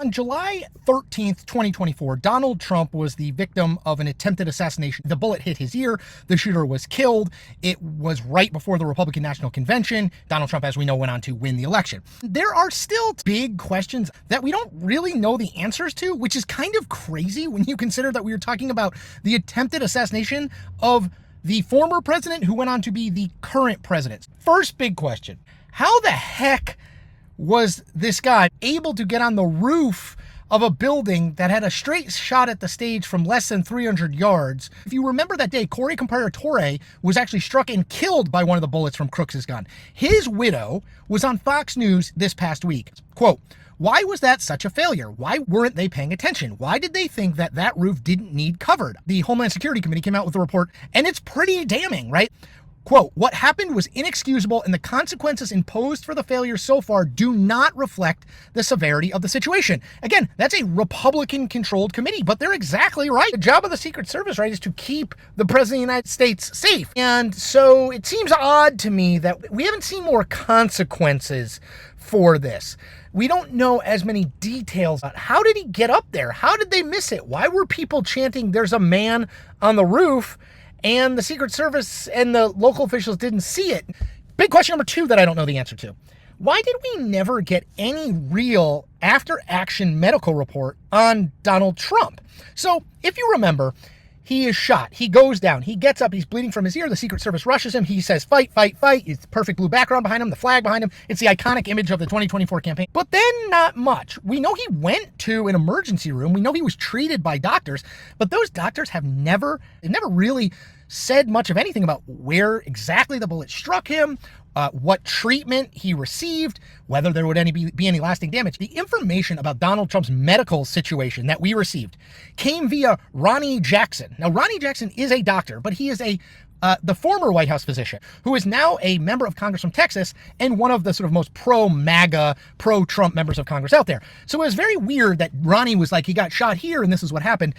On July 13th, 2024, Donald Trump was the victim of an attempted assassination. The bullet hit his ear. The shooter was killed. It was right before the Republican National Convention. Donald Trump, as we know, went on to win the election. There are still big questions that we don't really know the answers to, which is kind of crazy when you consider that we are talking about the attempted assassination of the former president who went on to be the current president. First big question: how the heck was this guy able to get on the roof of a building that had a straight shot at the stage from less than 300 yards? If you remember that day, Corey Comparatore was actually struck and killed by one of the bullets from Crooks's gun. His widow was on Fox News this past week. Quote, "Why was that such a failure? Why weren't they paying attention? Why did they think that that roof didn't need covered?" The Homeland Security Committee came out with a report, and it's pretty damning, right? Quote, "What happened was inexcusable, and the consequences imposed for the failure so far do not reflect the severity of the situation." Again, that's a Republican-controlled committee, but they're exactly right. The job of the Secret Service, right, is to keep the President of the United States safe. And so it seems odd to me that we haven't seen more consequences for this. We don't know as many details. How did he get up there? How did they miss it? Why were people chanting, "There's a man on the roof," and the Secret Service and the local officials didn't see it? Big question number two that I don't know the answer to: why did we never get any real after-action medical report on Donald Trump? So if you remember, he is shot. He goes down. He gets up. He's bleeding from his ear. The Secret Service rushes him. He says, "Fight, fight, fight." It's the perfect blue background behind him, the flag behind him. It's the iconic image of the 2024 campaign. But then not much. We know he went to an emergency room. We know he was treated by doctors, but those doctors have never really said much of anything about where exactly the bullet struck him, what treatment he received, whether there would be any lasting damage. The information about Donald Trump's medical situation that we received came via Ronnie Jackson. Now, Ronnie Jackson is a doctor, but he is the former White House physician who is now a member of Congress from Texas and one of the sort of most pro-MAGA, pro-Trump members of Congress out there. So it was very weird that Ronnie was like, he got shot here and this is what happened.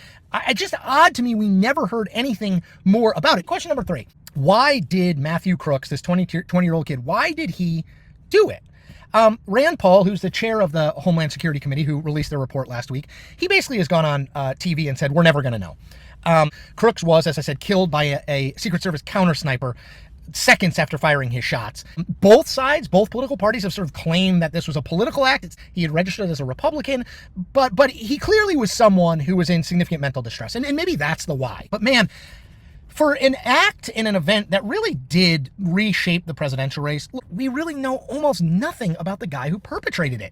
It's just odd to me we never heard anything more about it. Question number three: why did Matthew Crooks, this 20-year-old kid, why did he do it? Rand Paul, who's the chair of the Homeland Security Committee, who released their report last week, he basically has gone on TV and said, we're never going to know. Crooks was, as I said, killed by a Secret Service counter sniper seconds after firing his shots. Both sides, both political parties have sort of claimed that this was a political act. He had registered as a Republican, but he clearly was someone who was in significant mental distress. And maybe that's the why. But man, for an act in an event that really did reshape the presidential race, we really know almost nothing about the guy who perpetrated it.